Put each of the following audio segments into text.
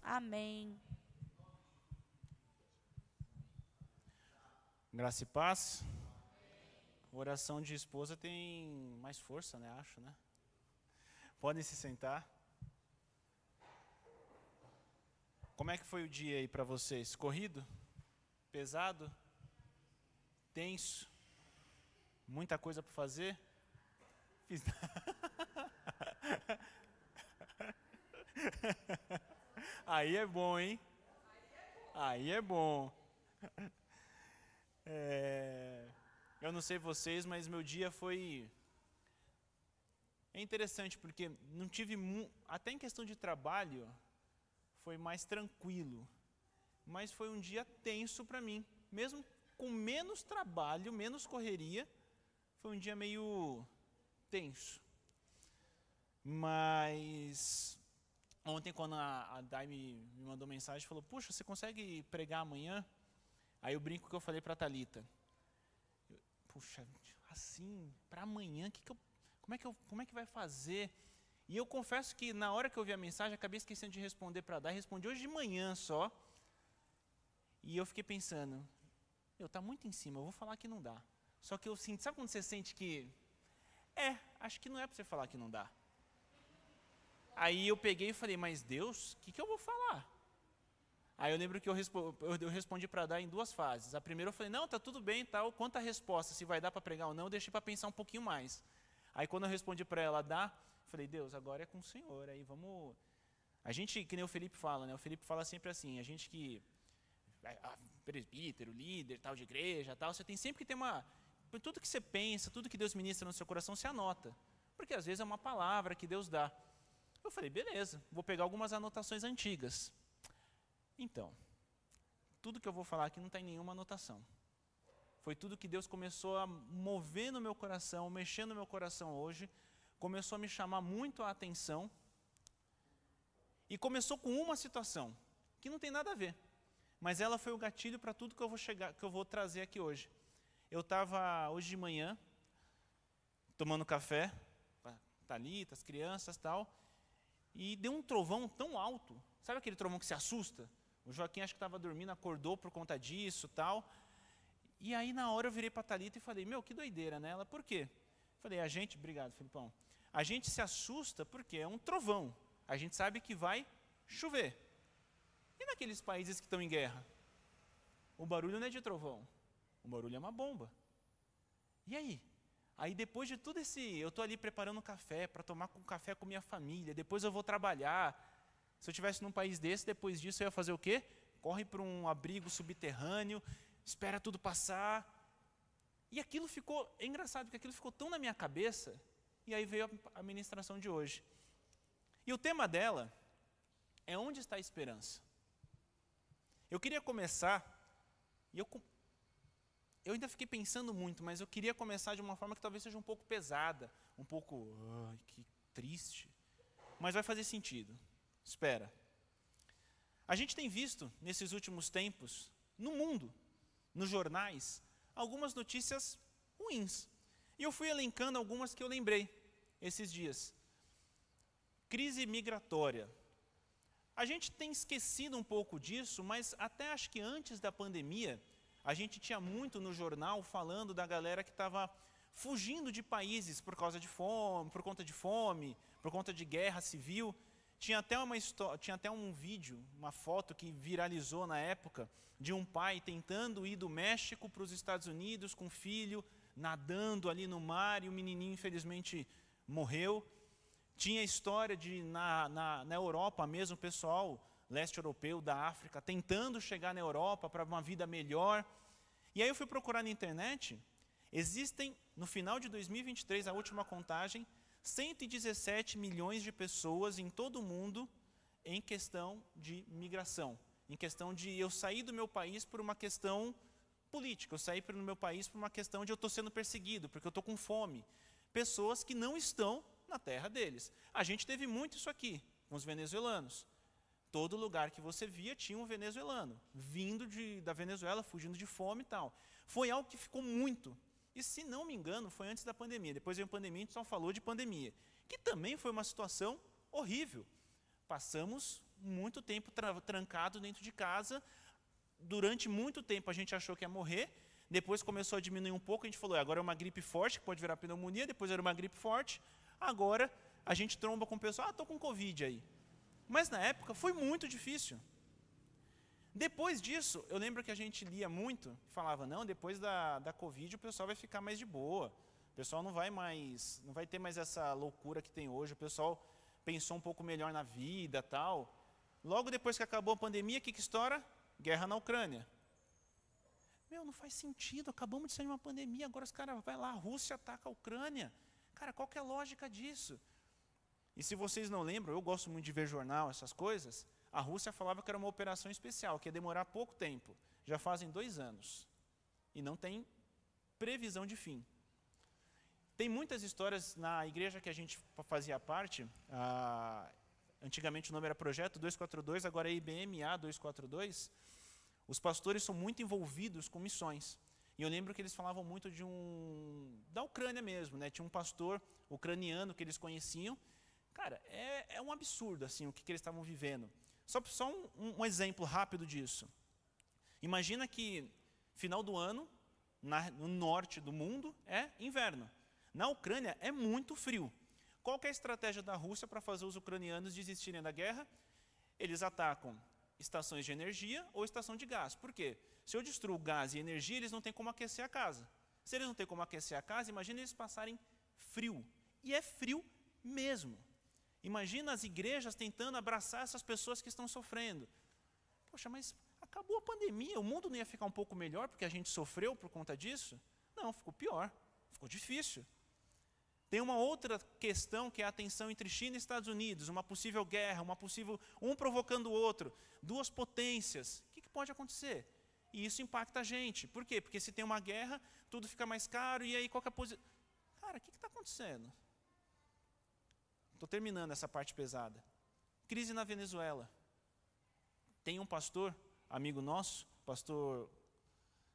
Amém. Graça e paz. Oração de esposa tem mais força, né? Acho, né? Podem se sentar. Como é que foi o dia aí para vocês? Corrido? Pesado? Tenso? Muita coisa para fazer? Fiz... Aí é bom, hein? Aí é bom. Eu não sei vocês, mas meu dia foi... É interessante, porque não tive... Até em questão de trabalho, foi mais tranquilo. Mas foi um dia tenso para mim. Mesmo com menos trabalho, menos correria, foi um dia meio tenso. Mas... Ontem, quando a Dai me mandou mensagem, falou, puxa, você consegue pregar amanhã? Aí eu brinco que eu falei para a Thalita, puxa, assim, para amanhã, como é que vai fazer? E eu confesso que na hora que eu vi a mensagem, acabei esquecendo de responder para a Dai, respondi hoje de manhã só. E eu fiquei pensando, está muito em cima, eu vou falar que não dá. Só que eu sinto, sabe quando você sente que, acho que não é para você falar que não dá. Aí eu peguei e falei, mas Deus, o que eu vou falar? Aí eu lembro que eu respondi para dar em duas fases. A primeira eu falei, não, tá tudo bem, tal. Quanto à resposta, se vai dar para pregar ou não, eu deixei para pensar um pouquinho mais. Aí quando eu respondi para ela, dá, eu falei, Deus, agora é com o Senhor, aí vamos... A gente, que nem o Felipe fala, né? O Felipe fala sempre assim, a gente que... presbítero, líder, tal, de igreja, tal, você tem sempre que ter uma... Tudo que você pensa, tudo que Deus ministra no seu coração, você anota. Porque às vezes é uma palavra que Deus dá. Eu falei, beleza, vou pegar algumas anotações antigas. Então, tudo que eu vou falar aqui não está em nenhuma anotação. Foi tudo que Deus começou a mover no meu coração, mexer no meu coração hoje, começou a me chamar muito a atenção, e começou com uma situação, que não tem nada a ver, mas ela foi o gatilho para tudo que eu vou trazer aqui hoje. Eu estava hoje de manhã, tomando café, com a Thalita, as crianças e tal, e deu um trovão tão alto, sabe aquele trovão que se assusta? O Joaquim acho que estava dormindo, acordou por conta disso, tal. E aí na hora eu virei para a Thalita e falei, meu, que doideira, né? Ela, por quê? Falei, obrigado, Filipão. A gente se assusta porque é um trovão. A gente sabe que vai chover. E naqueles países que estão em guerra? O barulho não é de trovão, o barulho é uma bomba. E aí? Aí depois de tudo eu estou ali preparando um café, para tomar um café com minha família, depois eu vou trabalhar. Se eu estivesse num país desse, depois disso eu ia fazer o quê? Corre para um abrigo subterrâneo, espera tudo passar. E aquilo ficou, é engraçado, porque aquilo ficou tão na minha cabeça, e aí veio a ministração de hoje. E o tema dela é onde está a esperança? Eu queria começar, e eu ainda fiquei pensando muito, mas eu queria começar de uma forma que talvez seja um pouco pesada, um pouco, que triste, mas vai fazer sentido. Espera. A gente tem visto, nesses últimos tempos, no mundo, nos jornais, algumas notícias ruins. E eu fui elencando algumas que eu lembrei esses dias. Crise migratória. A gente tem esquecido um pouco disso, mas até acho que antes da pandemia, a gente tinha muito no jornal falando da galera que estava fugindo de países por causa de fome, por conta de guerra civil. Tinha até um vídeo, uma foto que viralizou na época, de um pai tentando ir do México para os Estados Unidos com o filho, nadando ali no mar, e o menininho infelizmente morreu. Tinha a história de, na Europa mesmo, o pessoal leste europeu, da África, tentando chegar na Europa para uma vida melhor. E aí eu fui procurar na internet, existem, no final de 2023, a última contagem, 117 milhões de pessoas em todo o mundo em questão de migração. Em questão de eu sair do meu país por uma questão política, eu sair do meu país por uma questão de eu estou sendo perseguido, porque eu estou com fome. Pessoas que não estão na terra deles. A gente teve muito isso aqui, com os venezuelanos. Todo lugar que você via tinha um venezuelano, vindo da Venezuela, fugindo de fome e tal. Foi algo que ficou muito. E, se não me engano, foi antes da pandemia. Depois veio a pandemia, a gente só falou de pandemia. Que também foi uma situação horrível. Passamos muito tempo trancado dentro de casa. Durante muito tempo a gente achou que ia morrer, depois começou a diminuir um pouco, a gente falou, agora é uma gripe forte, que pode virar pneumonia, depois era uma gripe forte, agora a gente tromba com o pessoal, estou com Covid aí. Mas na época foi muito difícil. Depois disso, eu lembro que a gente lia muito, falava, não, depois da Covid o pessoal vai ficar mais de boa, o pessoal não vai ter mais essa loucura que tem hoje, o pessoal pensou um pouco melhor na vida, tal. Logo depois que acabou a pandemia, o que estoura? Guerra na Ucrânia. Não faz sentido, acabamos de sair de uma pandemia, agora os caras vão lá, a Rússia ataca a Ucrânia. Cara, qual que é a lógica disso? E se vocês não lembram, eu gosto muito de ver jornal, essas coisas, a Rússia falava que era uma operação especial, que ia demorar pouco tempo. Já fazem 2 anos. E não tem previsão de fim. Tem muitas histórias na igreja que a gente fazia parte, antigamente o nome era Projeto 242, agora é IBMA 242, os pastores são muito envolvidos com missões. E eu lembro que eles falavam muito da Ucrânia mesmo, né? Tinha um pastor ucraniano que eles conheciam. Cara, é um absurdo assim, o que eles estavam vivendo. Só um exemplo rápido disso. Imagina que final do ano, no norte do mundo, é inverno. Na Ucrânia é muito frio. Qual que é a estratégia da Rússia para fazer os ucranianos desistirem da guerra? Eles atacam estações de energia ou estação de gás. Por quê? Se eu destruo gás e energia, eles não têm como aquecer a casa. Se eles não têm como aquecer a casa, imagina eles passarem frio. E é frio mesmo. Imagina as igrejas tentando abraçar essas pessoas que estão sofrendo. Poxa, mas acabou a pandemia, o mundo não ia ficar um pouco melhor porque a gente sofreu por conta disso? Não, ficou pior, ficou difícil. Tem uma outra questão que é a tensão entre China e Estados Unidos, uma possível guerra, um provocando o outro, 2 potências. O que pode acontecer? E isso impacta a gente. Por quê? Porque se tem uma guerra, tudo fica mais caro, e aí qual que é a posição? Cara, o que está acontecendo? Estou terminando essa parte pesada. Crise na Venezuela. Tem um pastor, amigo nosso, pastor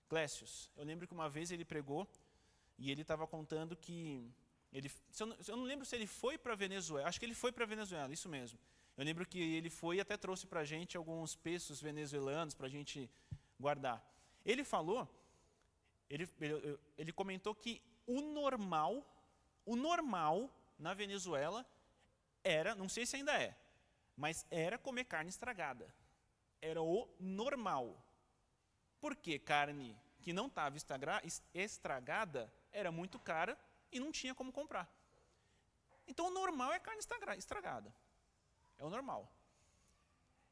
Clécius. Eu lembro que uma vez ele pregou, e ele estava contando que eu não lembro se ele foi para a Venezuela, acho que ele foi para a Venezuela, isso mesmo. Eu lembro que ele foi e até trouxe para a gente alguns pesos venezuelanos para a gente guardar. Ele falou, ele comentou que o normal na Venezuela era, não sei se ainda é, mas era comer carne estragada. Era o normal. Porque carne que não estava estragada era muito cara e não tinha como comprar. Então, o normal é carne estragada. É o normal.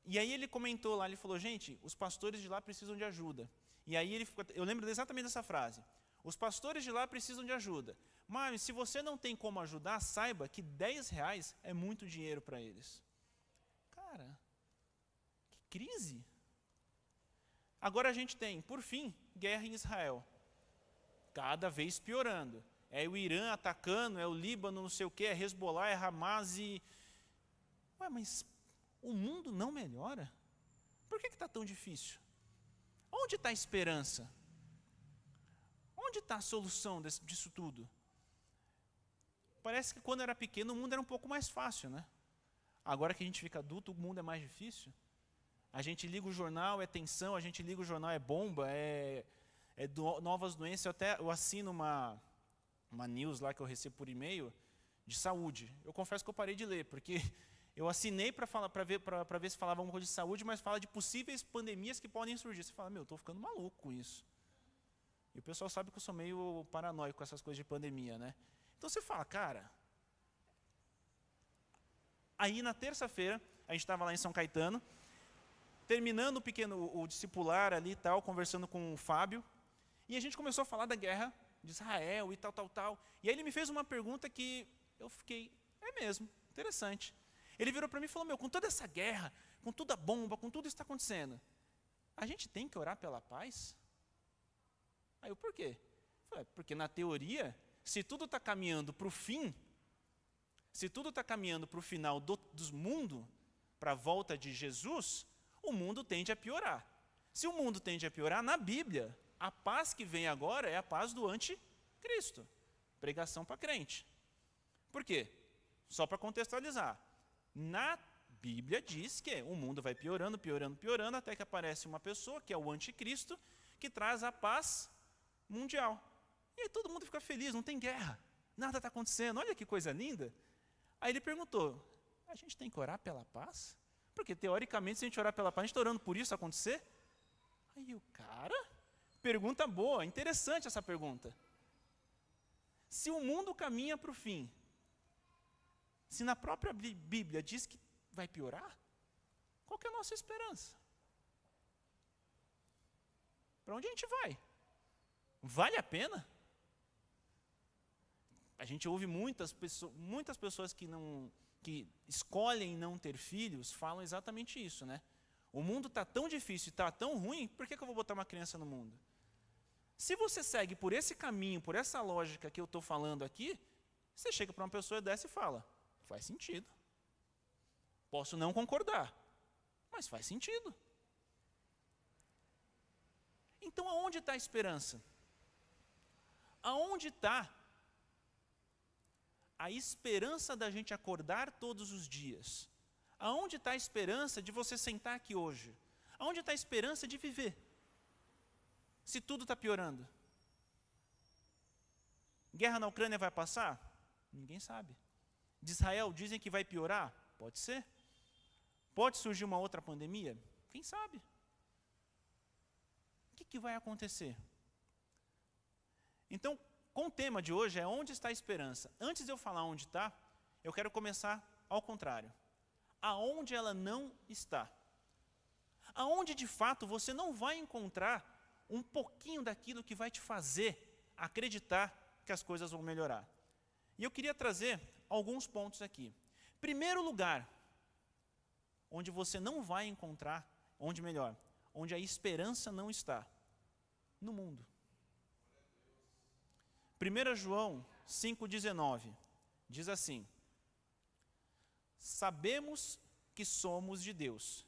E aí ele comentou lá, ele falou, gente, os pastores de lá precisam de ajuda. E aí eu lembro exatamente dessa frase. Os pastores de lá precisam de ajuda. Mas se você não tem como ajudar, saiba que R$10 é muito dinheiro para eles. Cara, que crise. Agora a gente tem, por fim, guerra em Israel. Cada vez piorando. É o Irã atacando, é o Líbano, não sei o quê, é Hezbollah, é Hamas e... Ué, mas o mundo não melhora? Por que está tão difícil? Onde está a esperança? Onde está a solução disso tudo? Parece que quando era pequeno o mundo era um pouco mais fácil, né? Agora que a gente fica adulto, o mundo é mais difícil. A gente liga o jornal, é tensão, a gente liga o jornal, é bomba, novas doenças. Eu assino uma news lá que eu recebo por e-mail de saúde. Eu confesso que eu parei de ler, porque eu assinei para ver se falava alguma coisa de saúde, mas fala de possíveis pandemias que podem surgir. Você fala, estou ficando maluco com isso. E o pessoal sabe que eu sou meio paranoico com essas coisas de pandemia, né? Então você fala, cara... Aí na terça-feira, a gente estava lá em São Caetano, terminando o discipular ali e tal, conversando com o Fábio, e a gente começou a falar da guerra de Israel e tal. E aí ele me fez uma pergunta que eu fiquei, é mesmo, interessante. Ele virou para mim e falou, com toda essa guerra, com toda a bomba, com tudo isso que está acontecendo, a gente tem que orar pela paz? Aí eu, por quê? Eu falei, porque na teoria, se tudo está caminhando para o fim, se tudo está caminhando para o final do mundo, para a volta de Jesus, o mundo tende a piorar. Se o mundo tende a piorar, na Bíblia, a paz que vem agora é a paz do anticristo. Pregação para crente. Por quê? Só para contextualizar. Na Bíblia diz que o mundo vai piorando, piorando, piorando, até que aparece uma pessoa, que é o anticristo, que traz a paz mundial. E aí todo mundo fica feliz, não tem guerra, nada está acontecendo, olha que coisa linda. Aí ele perguntou, a gente tem que orar pela paz? Porque, teoricamente, se a gente orar pela paz, a gente está orando por isso acontecer? Aí o cara, pergunta boa, interessante essa pergunta. Se o mundo caminha para o fim, se na própria Bíblia diz que vai piorar, qual que é a nossa esperança? Para onde a gente vai? Vale a pena? A gente ouve muitas pessoas que escolhem não ter filhos, falam exatamente isso, né? O mundo está tão difícil e está tão ruim, por que eu vou botar uma criança no mundo? Se você segue por esse caminho, por essa lógica que eu estou falando aqui, você chega para uma pessoa dessa e fala, faz sentido. Posso não concordar, mas faz sentido. Então, aonde está a esperança? Aonde está a esperança da gente acordar todos os dias? Aonde está a esperança de você sentar aqui hoje? Aonde está a esperança de viver? Se tudo está piorando. Guerra na Ucrânia vai passar? Ninguém sabe. De Israel dizem que vai piorar? Pode ser. Pode surgir uma outra pandemia? Quem sabe? O que vai acontecer? Então, com o tema de hoje é onde está a esperança. Antes de eu falar onde está, eu quero começar ao contrário. Aonde ela não está. Aonde, de fato, você não vai encontrar um pouquinho daquilo que vai te fazer acreditar que as coisas vão melhorar. E eu queria trazer alguns pontos aqui. Primeiro lugar, onde você não vai encontrar, onde a esperança não está, no mundo. 1 João 5,19, diz assim, sabemos que somos de Deus,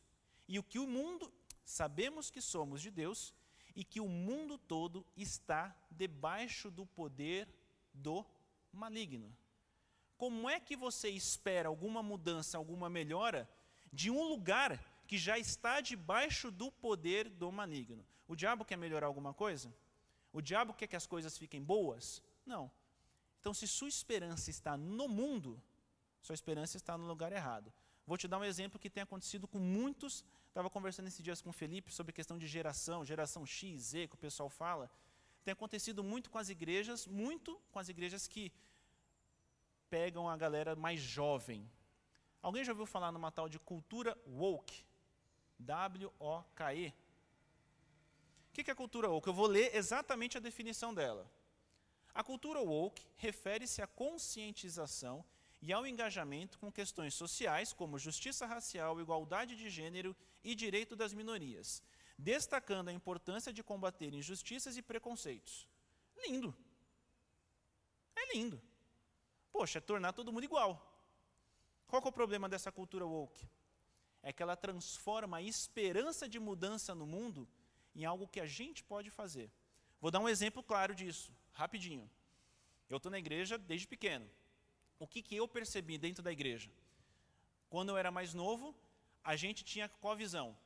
sabemos que somos de Deus, e que o mundo todo está debaixo do poder do maligno. Como é que você espera alguma mudança, alguma melhora, de um lugar que já está debaixo do poder do maligno? O diabo quer melhorar alguma coisa? O diabo quer que as coisas fiquem boas? Não. Então, se sua esperança está no mundo, sua esperança está no lugar errado. Vou te dar um exemplo que tem acontecido com muitos. Estava conversando esses dias com o Felipe sobre questão de geração X, Z, que o pessoal fala. Tem acontecido muito com as igrejas que pegam a galera mais jovem. Alguém já ouviu falar numa tal de cultura woke? W-O-K-E. O que é a cultura woke? Eu vou ler exatamente a definição dela. A cultura woke refere-se à conscientização e ao engajamento com questões sociais, como justiça racial, igualdade de gênero e direito das minorias, destacando a importância de combater injustiças e preconceitos. Lindo. É lindo. Poxa, é tornar todo mundo igual. Qual que é o problema dessa cultura woke? É que ela transforma a esperança de mudança no mundo em algo que a gente pode fazer. Vou dar um exemplo claro disso, rapidinho. Eu estou na igreja desde pequeno. O que eu percebi dentro da igreja? Quando eu era mais novo, a gente tinha qual a visão?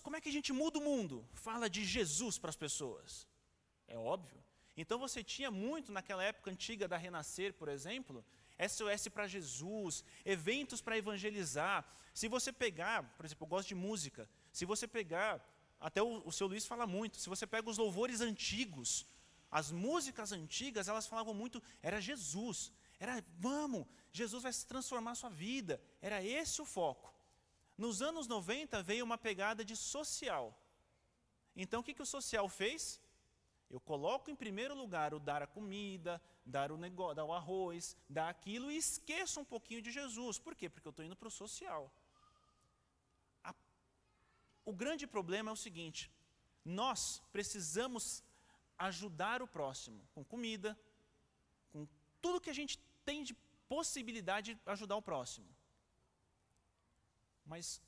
Como é que a gente muda o mundo? Fala de Jesus para as pessoas. É óbvio. Então você tinha muito, naquela época antiga da Renascer, por exemplo, SOS para Jesus, eventos para evangelizar. Se você pegar, por exemplo, eu gosto de música, se você pegar, até o seu Luiz fala muito, se você pega os louvores antigos, as músicas antigas, elas falavam muito, era Jesus, Jesus vai se transformar a sua vida, era esse o foco. Nos anos 90 veio uma pegada de social. Então o que o social fez? Eu coloco em primeiro lugar o dar a comida, dar o arroz, dar aquilo e esqueço um pouquinho de Jesus. Por quê? Porque eu estou indo para o social. O grande problema é o seguinte, nós precisamos ajudar o próximo com comida, com tudo que a gente tem de possibilidade de ajudar o próximo. Mas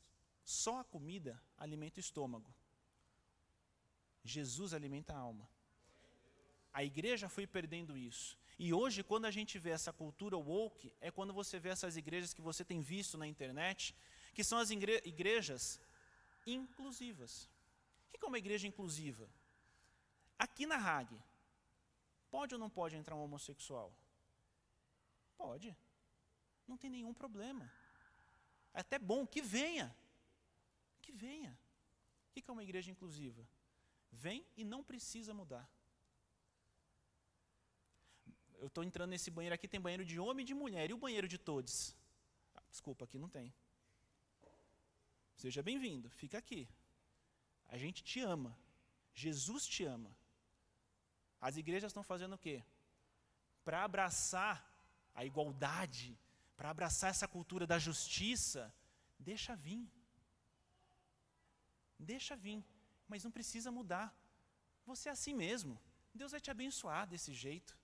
só a comida alimenta o estômago. Jesus alimenta a alma. A igreja foi perdendo isso. E hoje, quando a gente vê essa cultura woke, é quando você vê essas igrejas que você tem visto na internet, que são as igrejas inclusivas. O que é uma igreja inclusiva? Aqui na RAG, pode ou não pode entrar um homossexual? Pode. Não tem nenhum problema. É até bom que venha. Que venha. O que é uma igreja inclusiva? Vem e não precisa mudar. Eu estou entrando nesse banheiro aqui, tem banheiro de homem e de mulher. E o banheiro de todos? Desculpa, aqui não tem. Seja bem-vindo, fica aqui. A gente te ama. Jesus te ama. As igrejas estão fazendo o quê? Para abraçar a igualdade, para abraçar essa cultura da justiça, deixa vir. Deixa vir, mas não precisa mudar. Você é assim mesmo. Deus vai te abençoar desse jeito.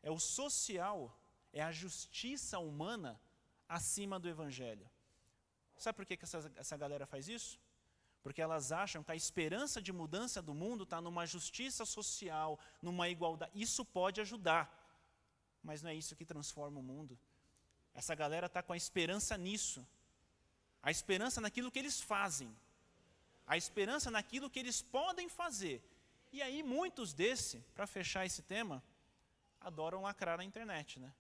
É o social, é a justiça humana acima do evangelho. Sabe por que essa galera faz isso? Porque elas acham que a esperança de mudança do mundo está numa justiça social, numa igualdade. Isso pode ajudar, mas não é isso que transforma o mundo. Essa galera está com a esperança nisso. A esperança naquilo que eles fazem. A esperança naquilo que eles podem fazer. E aí muitos para fechar esse tema, adoram lacrar na internet, né?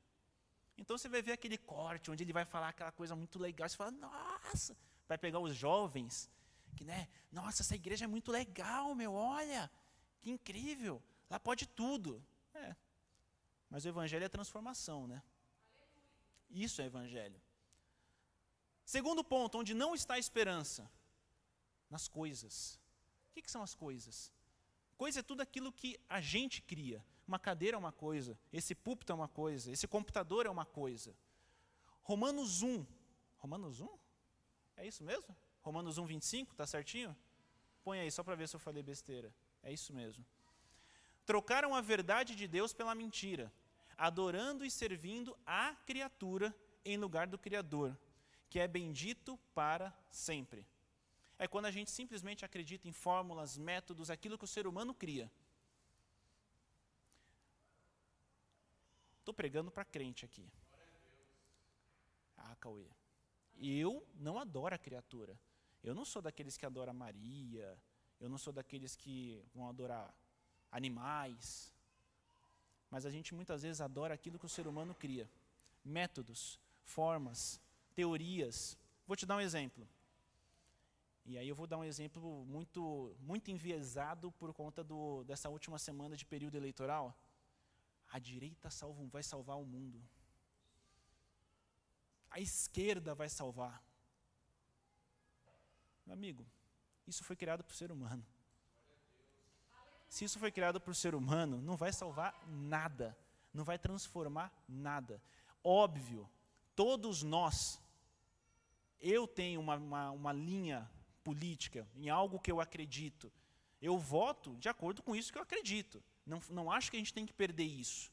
Então você vai ver aquele corte, onde ele vai falar aquela coisa muito legal, você fala, nossa, vai pegar os jovens, que, né, nossa, essa igreja é muito legal, meu, olha, que incrível, lá pode tudo. Mas o evangelho é transformação, né? Isso é evangelho. Segundo ponto, onde não está a esperança, nas coisas. O que são as coisas? Coisa é tudo aquilo que a gente cria. Uma cadeira é uma coisa, esse púlpito é uma coisa, esse computador é uma coisa. Romanos 1. Romanos 1? É isso mesmo? Romanos 1, 25, está certinho? Põe aí, só para ver se eu falei besteira. É isso mesmo. Trocaram a verdade de Deus pela mentira, adorando e servindo a criatura em lugar do Criador, que é bendito para sempre. É quando a gente simplesmente acredita em fórmulas, métodos, aquilo que o ser humano cria. Estou pregando para crente aqui. Cauê. Eu não adoro a criatura. Eu não sou daqueles que adoram Maria. Eu não sou daqueles que vão adorar animais. Mas a gente muitas vezes adora aquilo que o ser humano cria. Métodos, formas, teorias. Vou te dar um exemplo. E aí eu vou dar um exemplo muito enviesado por conta dessa última semana de período eleitoral. A direita vai salvar o mundo. A esquerda vai salvar. Meu amigo, isso foi criado por ser humano. Se isso foi criado por ser humano, não vai salvar nada. Não vai transformar nada. Óbvio, todos nós, eu tenho uma linha política, em algo que eu acredito. Eu voto de acordo com isso que eu acredito. Não acho que a gente tem que perder isso.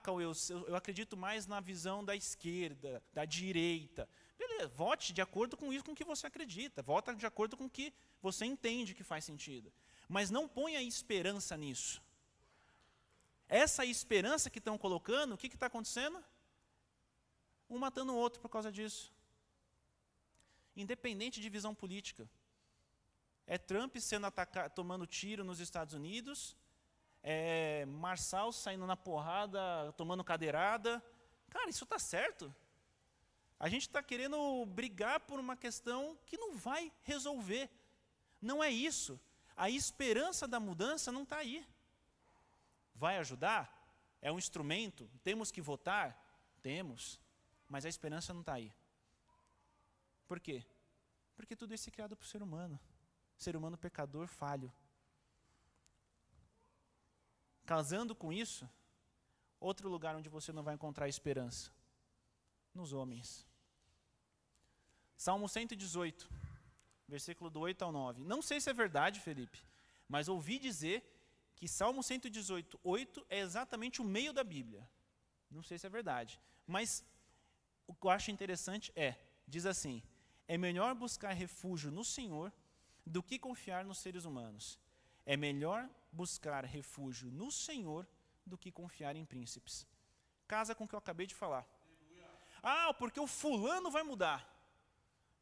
Cauê, eu acredito mais na visão da esquerda, da direita. Beleza, vote de acordo com isso, com o que você acredita. Vota de acordo com o que você entende que faz sentido. Mas não ponha esperança nisso. Essa esperança que estão colocando, o que está acontecendo? Um matando o outro por causa disso. Independente de visão política. É Trump sendo atacado, tomando tiro nos Estados Unidos, é Marçal saindo na porrada, tomando cadeirada. Cara, isso está certo. A gente está querendo brigar por uma questão que não vai resolver. Não é isso. A esperança da mudança não está aí. Vai ajudar? É um instrumento? Temos que votar? Temos. Mas a esperança não está aí. Por quê? Porque tudo isso é criado por ser humano. Ser humano pecador, falho. Casando com isso, outro lugar onde você não vai encontrar esperança. Nos homens. Salmo 118, versículo do 8 ao 9. Não sei se é verdade, Felipe, mas ouvi dizer que Salmo 118, 8 é exatamente o meio da Bíblia. Não sei se é verdade. Mas o que eu acho interessante diz assim, é melhor buscar refúgio no Senhor do que confiar nos seres humanos. É melhor buscar refúgio no Senhor do que confiar em príncipes. Casa com o que eu acabei de falar. Ah, porque o fulano vai mudar.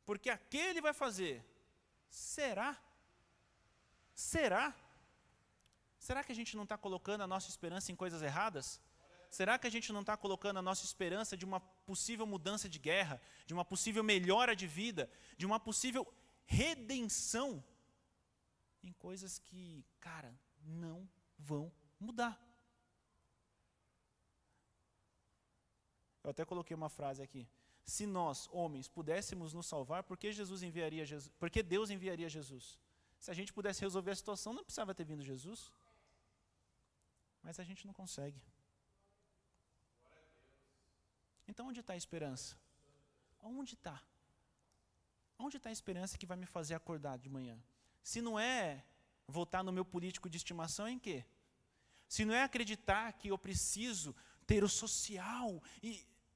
Porque aquele vai fazer. Será? Será? Será que a gente não está colocando a nossa esperança em coisas erradas? Será que a gente não está colocando a nossa esperança de uma possível mudança de guerra, de uma possível melhora de vida, de uma possível redenção em coisas que, cara, não vão mudar? Eu até coloquei uma frase aqui. Se nós, homens, pudéssemos nos salvar, por que Deus enviaria Jesus? Se a gente pudesse resolver a situação, não precisava ter vindo Jesus. Mas a gente não consegue. Então onde está a esperança? Onde está? Onde está a esperança que vai me fazer acordar de manhã? Se não é votar no meu político de estimação, em quê? Se não é acreditar que eu preciso ter o social,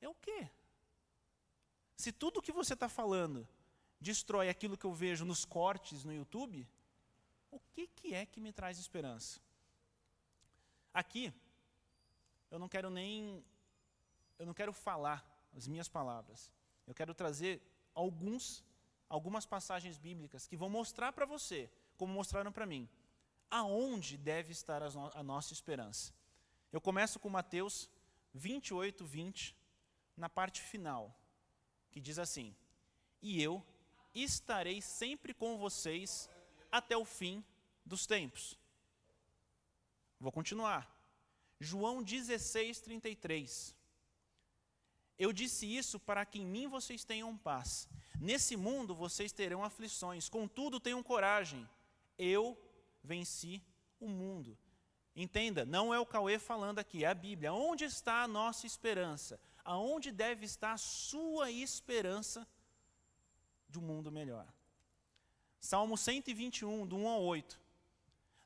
é o quê? Se tudo que você está falando destrói aquilo que eu vejo nos cortes no YouTube, o que é que me traz esperança? Aqui, eu não quero falar as minhas palavras. Eu quero trazer algumas passagens bíblicas que vão mostrar para você, como mostraram para mim, aonde deve estar a nossa esperança. Eu começo com Mateus 28, 20, na parte final, que diz assim: e eu estarei sempre com vocês até o fim dos tempos. Vou continuar. João 16, 33. Eu disse isso para que em mim vocês tenham paz. Nesse mundo vocês terão aflições, contudo tenham coragem. Eu venci o mundo. Entenda, não é o Cauê falando aqui, é a Bíblia. Onde está a nossa esperança? Aonde deve estar a sua esperança de um mundo melhor? Salmo 121, do 1 ao 8.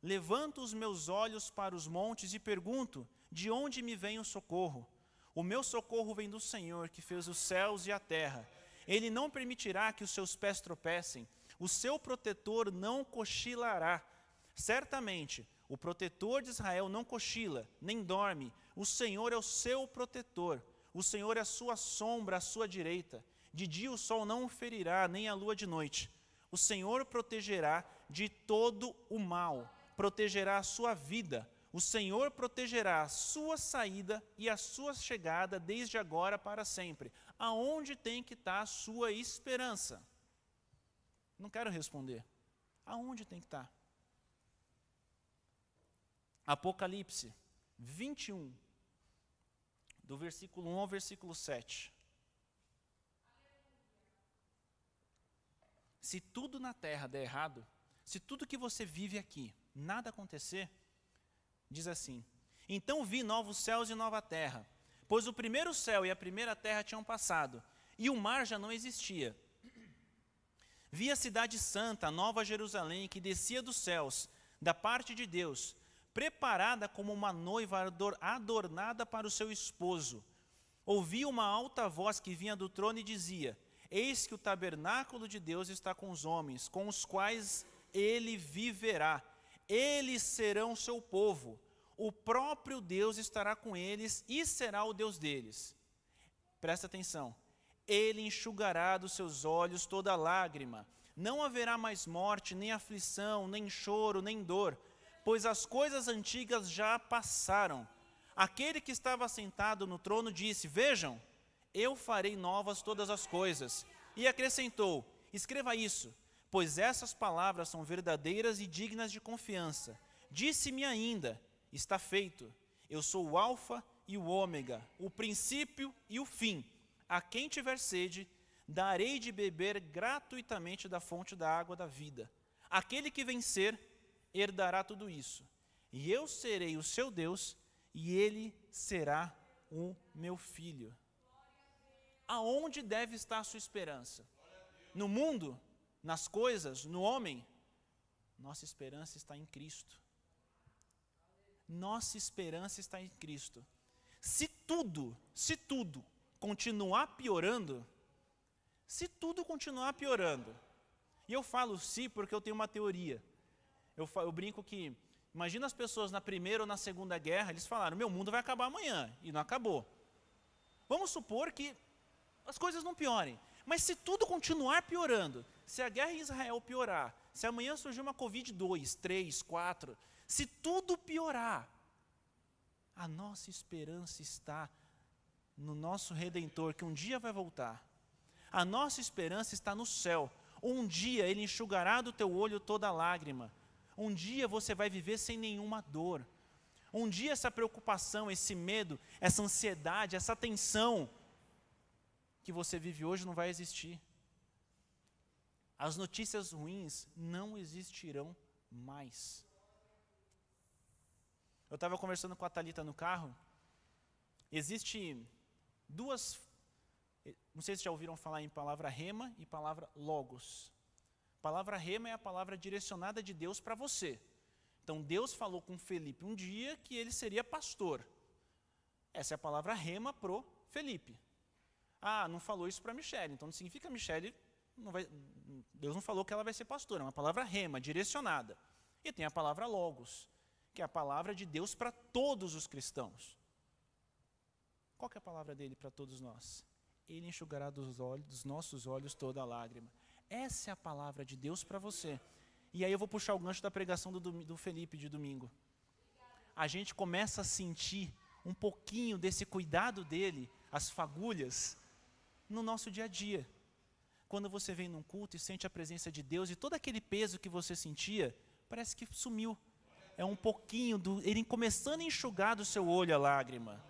Levanto os meus olhos para os montes e pergunto, de onde me vem o socorro? O meu socorro vem do Senhor, que fez os céus e a terra. Ele não permitirá que os seus pés tropecem. O seu protetor não cochilará. Certamente, o protetor de Israel não cochila, nem dorme. O Senhor é o seu protetor. O Senhor é a sua sombra à sua direita. De dia o sol não o ferirá, nem a lua de noite. O Senhor protegerá de todo o mal. Protegerá a sua vida. O Senhor protegerá a sua saída e a sua chegada desde agora para sempre. Aonde tem que estar a sua esperança? Não quero responder. Aonde tem que estar? Apocalipse 21, do versículo 1 ao versículo 7. Se tudo na terra der errado, se tudo que você vive aqui, nada acontecer, diz assim: então vi novos céus e nova terra, pois o primeiro céu e a primeira terra tinham passado, e o mar já não existia. Vi a cidade santa, a nova Jerusalém, que descia dos céus, da parte de Deus, preparada como uma noiva adornada para o seu esposo. Ouvi uma alta voz que vinha do trono e dizia: eis que o tabernáculo de Deus está com os homens, com os quais ele viverá. Eles serão seu povo. O próprio Deus estará com eles e será o Deus deles. Presta atenção. Ele enxugará dos seus olhos toda lágrima. Não haverá mais morte, nem aflição, nem choro, nem dor, pois as coisas antigas já passaram. Aquele que estava sentado no trono disse: vejam, eu farei novas todas as coisas. E acrescentou: escreva isso, pois essas palavras são verdadeiras e dignas de confiança. Disse-me ainda: está feito. Eu sou o Alfa e o Ômega, o princípio e o fim. A quem tiver sede, darei de beber gratuitamente da fonte da água da vida. Aquele que vencer, herdará tudo isso. E eu serei o seu Deus, e ele será o meu filho. Aonde deve estar a sua esperança? No mundo? Nas coisas? No homem? Nossa esperança está em Cristo. Nossa esperança está em Cristo. Se tudo continuar piorando, e eu falo se porque eu tenho uma teoria, Eu brinco que, imagina as pessoas na Primeira ou na Segunda Guerra, eles falaram, meu mundo vai acabar amanhã, e não acabou. Vamos supor que as coisas não piorem, mas se tudo continuar piorando, se a guerra em Israel piorar, se amanhã surgir uma Covid 2, 3, 4, se tudo piorar, a nossa esperança está no nosso Redentor, que um dia vai voltar. A nossa esperança está no céu. Um dia Ele enxugará do teu olho toda lágrima. Um dia você vai viver sem nenhuma dor. Um dia essa preocupação, esse medo, essa ansiedade, essa tensão que você vive hoje não vai existir. As notícias ruins não existirão mais. Eu estava conversando com a Thalita no carro. Existe duas, não sei se já ouviram falar em palavra rema e palavra logos. Palavra rema é a palavra direcionada de Deus para você. Então Deus falou com Felipe um dia que ele seria pastor. Essa é a palavra rema pro Felipe. Ah, não falou isso para Michele, então não significa Michele, Deus não falou que ela vai ser pastora, é uma palavra rema, direcionada. E tem a palavra logos, que é a palavra de Deus para todos os cristãos. Qual que é a palavra dele para todos nós? Ele enxugará dos nossos olhos toda a lágrima. Essa é a palavra de Deus para você. E aí eu vou puxar o gancho da pregação do Felipe de domingo. A gente começa a sentir um pouquinho desse cuidado dele, as fagulhas, no nosso dia a dia. Quando você vem num culto e sente a presença de Deus e todo aquele peso que você sentia, parece que sumiu. É um pouquinho ele começando a enxugar do seu olho a lágrima.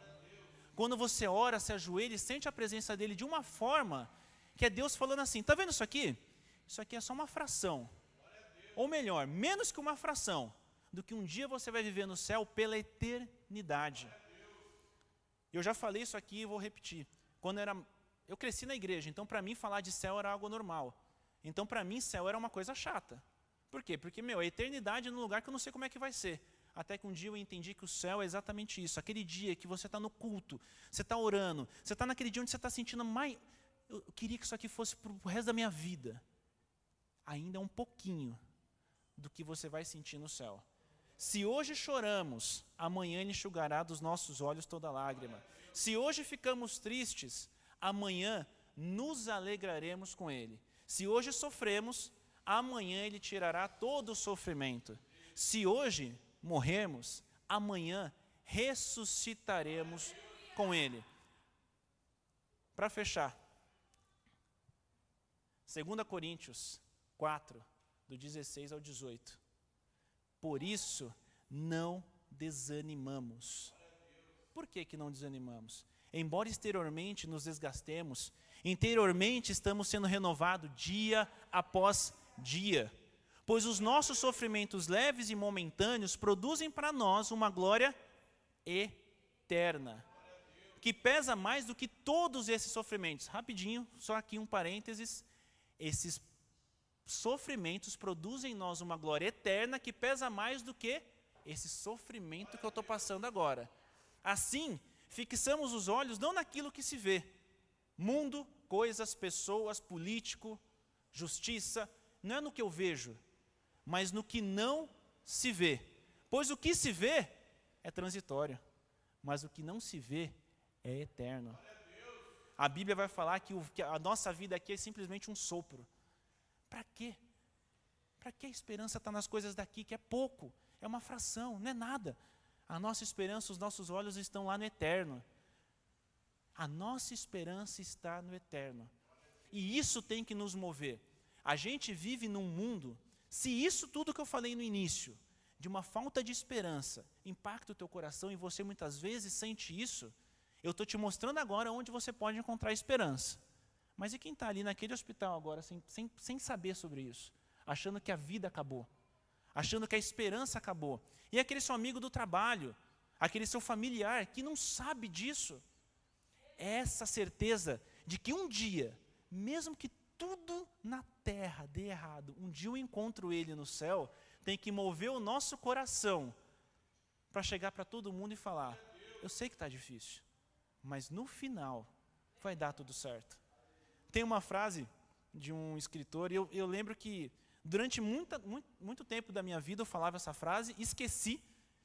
Quando você ora, se ajoelha e sente a presença dele de uma forma que é Deus falando assim, está vendo isso aqui? Isso aqui é só uma fração. Ou melhor, menos que uma fração do que um dia você vai viver no céu pela eternidade. Eu já falei isso aqui e vou repetir. Eu cresci na igreja, então para mim falar de céu era algo normal. Então para mim céu era uma coisa chata. Por quê? Porque, a eternidade é num lugar que eu não sei como é que vai ser. Até que um dia eu entendi que o céu é exatamente isso. Aquele dia que você está no culto, você está orando, você está naquele dia onde você está sentindo mais... Eu queria que isso aqui fosse para o resto da minha vida. Ainda é um pouquinho do que você vai sentir no céu. Se hoje choramos, amanhã Ele enxugará dos nossos olhos toda lágrima. Se hoje ficamos tristes, amanhã nos alegraremos com Ele. Se hoje sofremos, amanhã Ele tirará todo o sofrimento. Se hoje morrermos, amanhã ressuscitaremos com Ele. Para fechar, 2 Coríntios 4, do 16 ao 18. Por isso, não desanimamos. Por que não desanimamos? Embora exteriormente nos desgastemos, interiormente estamos sendo renovados dia após dia. Pois os nossos sofrimentos leves e momentâneos produzem para nós uma glória eterna, que pesa mais do que todos esses sofrimentos. Rapidinho, só aqui um parênteses. Esses sofrimentos produzem em nós uma glória eterna que pesa mais do que esse sofrimento que eu estou passando agora. Assim, fixamos os olhos não naquilo que se vê. Mundo, coisas, pessoas, político, justiça, não é no que eu vejo, mas no que não se vê. Pois o que se vê é transitório, mas o que não se vê é eterno. A Bíblia vai falar que a nossa vida aqui é simplesmente um sopro. Para quê? Para que a esperança está nas coisas daqui, que é pouco, é uma fração, não é nada. A nossa esperança, os nossos olhos estão lá no eterno. A nossa esperança está no eterno. E isso tem que nos mover. A gente vive num mundo, se isso tudo que eu falei no início, de uma falta de esperança, impacta o teu coração e você muitas vezes sente isso, eu estou te mostrando agora onde você pode encontrar esperança. Mas e quem está ali naquele hospital agora, sem saber sobre isso? Achando que a vida acabou. Achando que a esperança acabou. E aquele seu amigo do trabalho, aquele seu familiar que não sabe disso. Essa certeza de que um dia, mesmo que tudo na terra dê errado, um dia eu encontro Ele no céu, tem que mover o nosso coração para chegar para todo mundo e falar, eu sei que está difícil, mas no final vai dar tudo certo. Tem uma frase de um escritor, e eu lembro que Durante muito tempo da minha vida eu falava essa frase, esqueci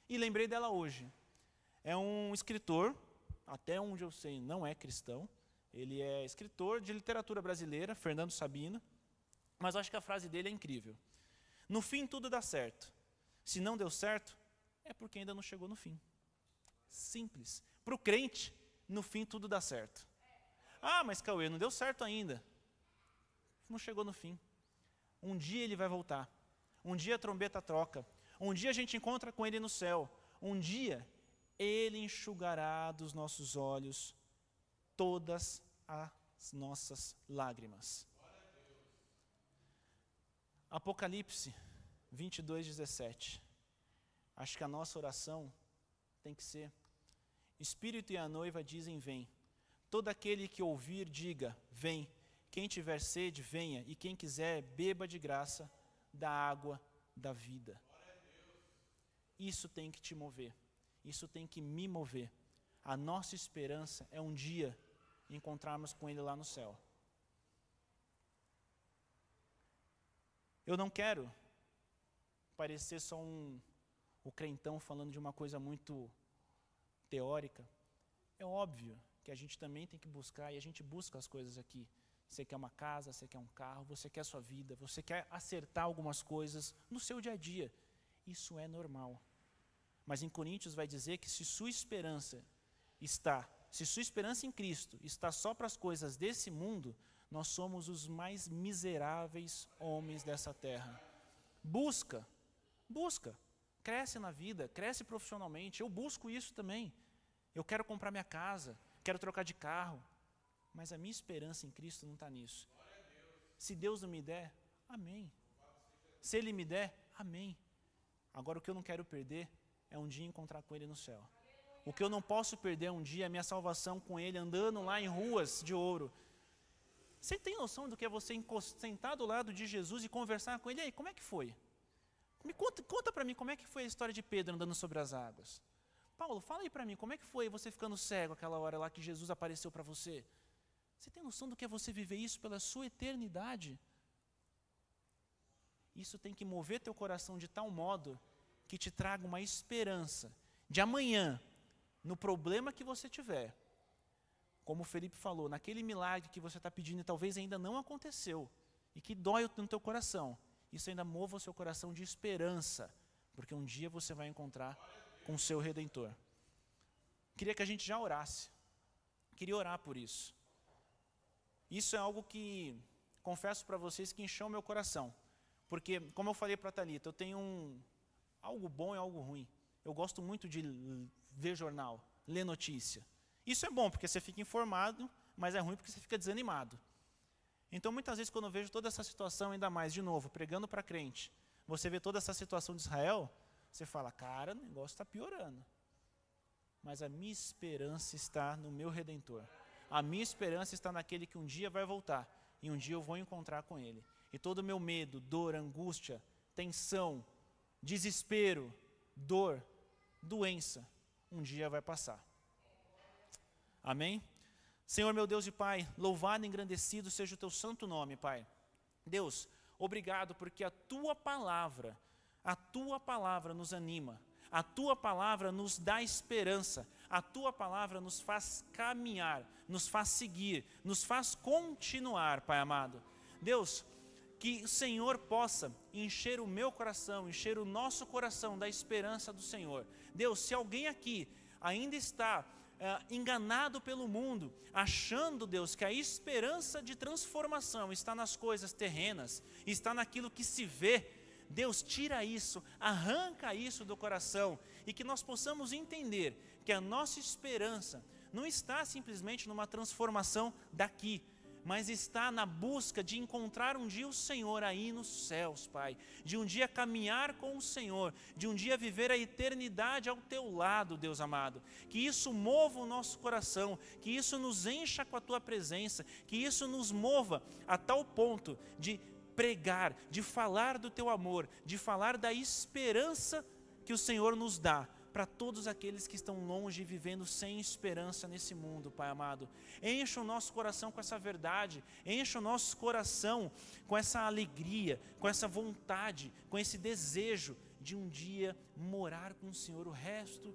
e lembrei dela hoje. É um escritor, até onde eu sei não é cristão, ele é escritor de literatura brasileira, Fernando Sabino, mas acho que a frase dele é incrível. No fim tudo dá certo. Se não deu certo, é porque ainda não chegou no fim. Simples. Para o crente, no fim tudo dá certo. Ah, mas Cauê, não deu certo ainda. Não chegou no fim. Um dia ele vai voltar. Um dia a trombeta troca. Um dia a gente encontra com ele no céu. Um dia ele enxugará dos nossos olhos todas as nossas lágrimas. Apocalipse 22:17. Acho que a nossa oração tem que ser: Espírito e a noiva dizem, vem. Todo aquele que ouvir, diga, vem. Quem tiver sede, venha. E quem quiser, beba de graça da água da vida. Isso tem que te mover. Isso tem que me mover. A nossa esperança é um dia encontrarmos com Ele lá no céu. Eu não quero parecer só o crentão falando de uma coisa muito teórica. É óbvio que a gente também tem que buscar, e a gente busca as coisas aqui. Você quer uma casa, você quer um carro, você quer a sua vida, você quer acertar algumas coisas no seu dia a dia. Isso é normal. Mas em Coríntios vai dizer que se sua esperança em Cristo está só para as coisas desse mundo, nós somos os mais miseráveis homens dessa terra. Busca, cresce na vida, cresce profissionalmente. Eu busco isso também. Eu quero comprar minha casa, quero trocar de carro. Mas a minha esperança em Cristo não está nisso. Se Deus não me der, amém. Se Ele me der, amém. Agora o que eu não quero perder é um dia encontrar com Ele no céu. O que eu não posso perder é um dia a minha salvação com Ele, andando lá em ruas de ouro. Você tem noção do que é você sentar do lado de Jesus e conversar com Ele? E aí, como é que foi? Conta para mim como é que foi a história de Pedro andando sobre as águas. Paulo, fala aí para mim, como é que foi você ficando cego aquela hora lá que Jesus apareceu para você? Você tem noção do que é você viver isso pela sua eternidade? Isso tem que mover teu coração de tal modo que te traga uma esperança de amanhã, no problema que você tiver. Como o Felipe falou, naquele milagre que você está pedindo e talvez ainda não aconteceu, e que dói no teu coração, isso ainda mova o seu coração de esperança, porque um dia você vai encontrar com o seu Redentor. Queria que a gente já orasse. Queria orar por isso. Isso é algo que, confesso para vocês, que encheu meu coração. Porque, como eu falei para a Thalita, eu tenho algo bom e algo ruim. Eu gosto muito de ver jornal, ler notícia. Isso é bom, porque você fica informado, mas é ruim porque você fica desanimado. Então, muitas vezes, quando eu vejo toda essa situação, ainda mais, de novo, pregando para crente, você vê toda essa situação de Israel, você fala, cara, o negócio está piorando. Mas a minha esperança está no meu Redentor. A minha esperança está naquele que um dia vai voltar, e um dia eu vou encontrar com Ele. E todo o meu medo, dor, angústia, tensão, desespero, dor, doença, um dia vai passar. Amém? Senhor meu Deus e Pai, louvado e engrandecido seja o Teu santo nome, Pai. Deus, obrigado porque a Tua palavra nos anima. A Tua palavra nos dá esperança. A Tua palavra nos faz caminhar, nos faz seguir, nos faz continuar, Pai amado. Deus, que o Senhor possa encher o meu coração, encher o nosso coração da esperança do Senhor. Deus, se alguém aqui ainda está enganado pelo mundo, achando, Deus, que a esperança de transformação está nas coisas terrenas, está naquilo que se vê, Deus, tira isso, arranca isso do coração, e que nós possamos entender que a nossa esperança não está simplesmente numa transformação daqui, mas está na busca de encontrar um dia o Senhor aí nos céus, Pai, de um dia caminhar com o Senhor, de um dia viver a eternidade ao Teu lado, Deus amado. Que isso mova o nosso coração, que isso nos encha com a Tua presença, que isso nos mova a tal ponto de pregar, de falar do Teu amor, de falar da esperança que o Senhor nos dá para todos aqueles que estão longe e vivendo sem esperança nesse mundo, Pai amado. Encha o nosso coração com essa verdade, encha o nosso coração com essa alegria, com essa vontade, com esse desejo de um dia morar com o Senhor o resto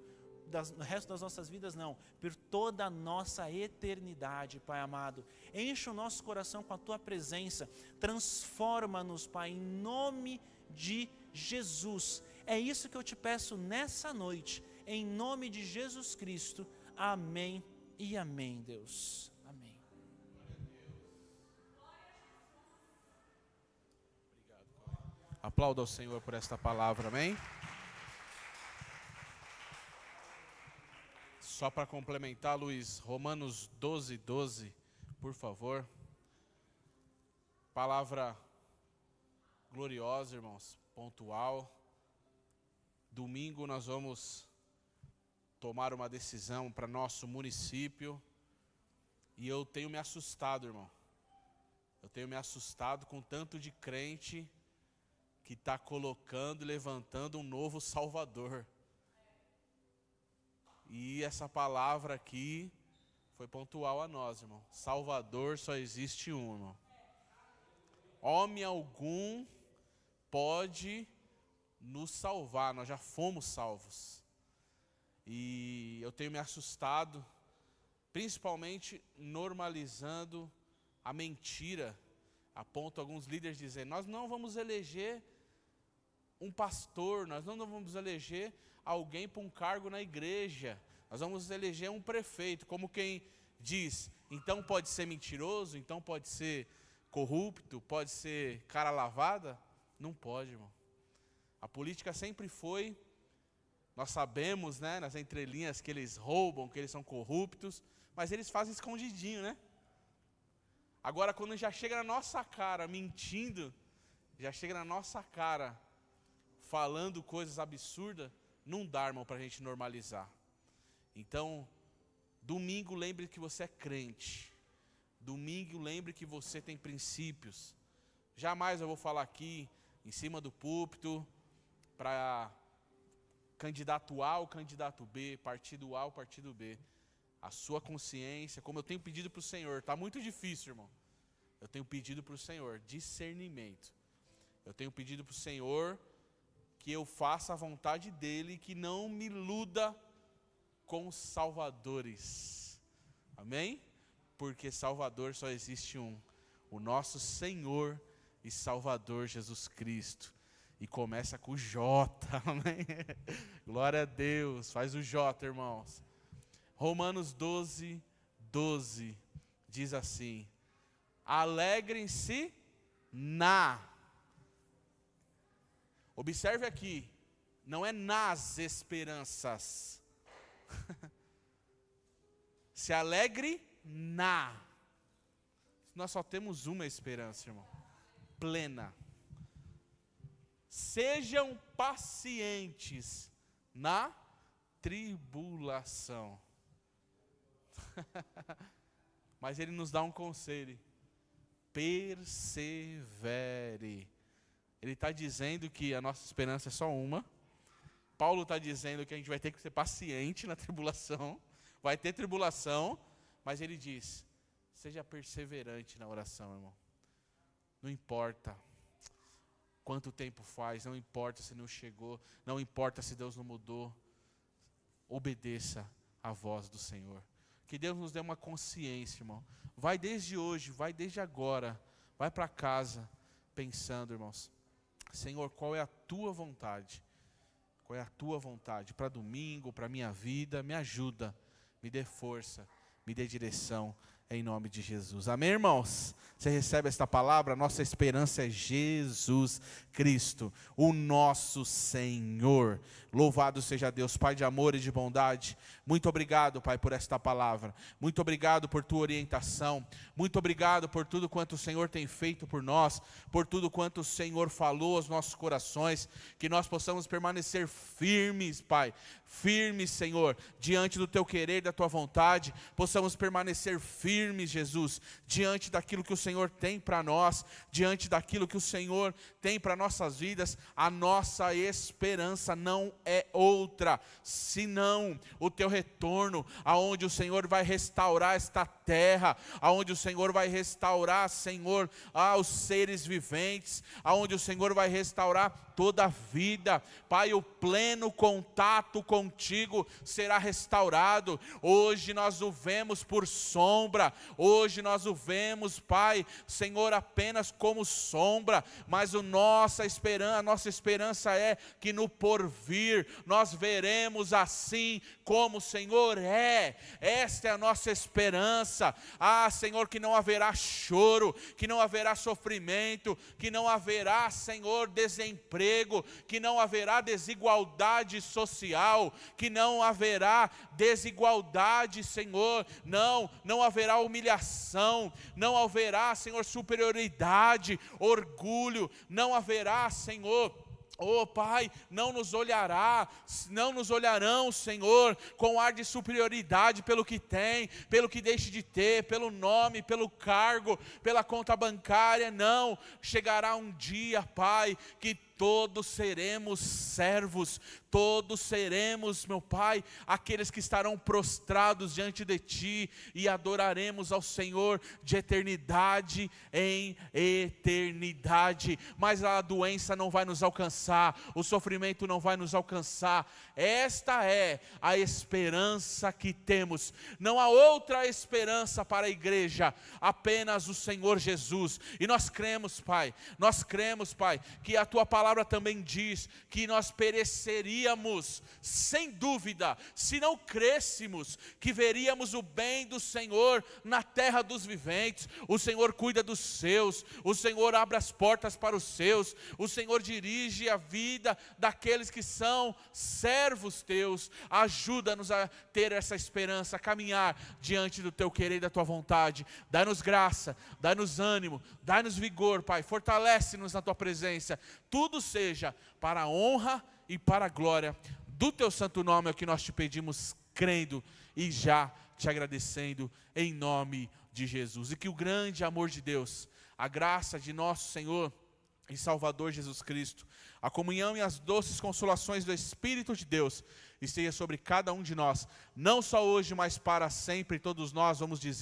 das nossas vidas, não, por toda a nossa eternidade, Pai amado. Enche o nosso coração com a Tua presença, transforma-nos, Pai, em nome de Jesus. É isso que eu te peço nessa noite, em nome de Jesus Cristo. Amém e amém, Deus. Amém. Aplauda ao Senhor por esta palavra, amém? Só para complementar, Luiz, Romanos 12:12, por favor. Palavra gloriosa, irmãos, pontual. Domingo nós vamos tomar uma decisão para nosso município. E eu tenho me assustado, irmão. Eu tenho me assustado com tanto de crente que está colocando e levantando um novo Salvador. E essa palavra aqui foi pontual a nós, irmão. Salvador só existe um, irmão. Homem algum pode nos salvar, nós já fomos salvos. E eu tenho me assustado, principalmente normalizando a mentira, a ponto alguns líderes dizendo: nós não vamos eleger um pastor, nós não vamos eleger alguém para um cargo na igreja, nós vamos eleger um prefeito, como quem diz, então pode ser mentiroso, então pode ser corrupto, pode ser cara lavada? Não pode, irmão. A política sempre foi, nós sabemos, né, nas entrelinhas que eles roubam, que eles são corruptos, mas eles fazem escondidinho, né? Agora, quando já chega na nossa cara mentindo, já chega na nossa cara falando coisas absurdas, não dá, irmão, para a gente normalizar. Então, domingo lembre que você é crente. Domingo lembre que você tem princípios. Jamais eu vou falar aqui, em cima do púlpito, para candidato A ou candidato B, partido A ou partido B. A sua consciência, como eu tenho pedido para o Senhor, está muito difícil, irmão. Eu tenho pedido para o Senhor discernimento. Eu tenho pedido para o Senhor que eu faça a vontade dEle, que não me iluda com salvadores. Amém? Porque Salvador só existe um, o nosso Senhor e Salvador Jesus Cristo. E começa com o J, amém? Glória a Deus, faz o J, irmãos. Romanos 12:12 diz assim: alegrem-se na. Observe aqui, não é nas esperanças. Se alegre na. Nós só temos uma esperança, irmão. Plena. Sejam pacientes na tribulação. Mas ele nos dá um conselho: persevere. Ele está dizendo que a nossa esperança é só uma. Paulo está dizendo que a gente vai ter que ser paciente na tribulação. Vai ter tribulação, mas ele diz: seja perseverante na oração, irmão. Não importa quanto tempo faz, não importa se não chegou, não importa se Deus não mudou. Obedeça à voz do Senhor. Que Deus nos dê uma consciência, irmão. Vai desde hoje, vai desde agora, vai para casa pensando, irmãos: Senhor, qual é a tua vontade? Qual é a tua vontade para domingo, para a minha vida? Me ajuda, me dê força, me dê direção, em nome de Jesus. Amém, irmãos? Você recebe esta palavra? Nossa esperança é Jesus Cristo, o nosso Senhor. Louvado seja Deus, Pai de amor e de bondade. Muito obrigado, Pai, por esta palavra. Muito obrigado por tua orientação. Muito obrigado por tudo quanto o Senhor tem feito por nós, por tudo quanto o Senhor falou aos nossos corações. Que nós possamos permanecer firmes, Pai. Firmes, Senhor, diante do teu querer e da tua vontade. Possamos permanecer firmes, firmes, Jesus, diante daquilo que o Senhor tem para nós, diante daquilo que o Senhor tem para nossas vidas. A nossa esperança não é outra, senão o teu retorno, aonde o Senhor vai restaurar esta terra, aonde o Senhor vai restaurar, Senhor, os seres viventes, aonde o Senhor vai restaurar toda a vida. Pai, o pleno contato contigo será restaurado. Hoje nós o vemos por sombra, hoje nós o vemos, Pai, Senhor, apenas como sombra, mas a nossa esperança é que no porvir nós veremos assim como o Senhor é. Esta é a nossa esperança. Senhor, que não haverá choro, que não haverá sofrimento, que não haverá, Senhor, desemprego, que não haverá desigualdade social, que não haverá desigualdade, Senhor, não haverá humilhação, não haverá, Senhor, superioridade, orgulho, não haverá, Senhor, Pai, não nos olharão, Senhor, com ar de superioridade pelo que tem, pelo que deixe de ter, pelo nome, pelo cargo, pela conta bancária. Não, chegará um dia, Pai, que todos seremos servos, todos seremos, meu Pai, aqueles que estarão prostrados diante de Ti e adoraremos ao Senhor de eternidade em eternidade. Mas a doença não vai nos alcançar, o sofrimento não vai nos alcançar. Esta é a esperança que temos. Não há outra esperança para a igreja, apenas o Senhor Jesus. E nós cremos, Pai, que a Tua palavra também diz que nós pereceríamos, sem dúvida, se não crêssemos que veríamos o bem do Senhor na terra dos viventes. O Senhor cuida dos seus, o Senhor abre as portas para os seus, o Senhor dirige a vida daqueles que são servos Teus. Ajuda-nos a ter essa esperança, a caminhar diante do Teu querer e da Tua vontade. Dá-nos graça, dá-nos ânimo, dá-nos vigor, Pai, fortalece-nos na Tua presença. Tudo seja para a honra e para a glória do Teu santo nome, é o que nós Te pedimos, crendo e já Te agradecendo, em nome de Jesus. E que o grande amor de Deus, a graça de nosso Senhor e Salvador Jesus Cristo, a comunhão e as doces consolações do Espírito de Deus esteja sobre cada um de nós, não só hoje, mas para sempre. Todos nós vamos dizer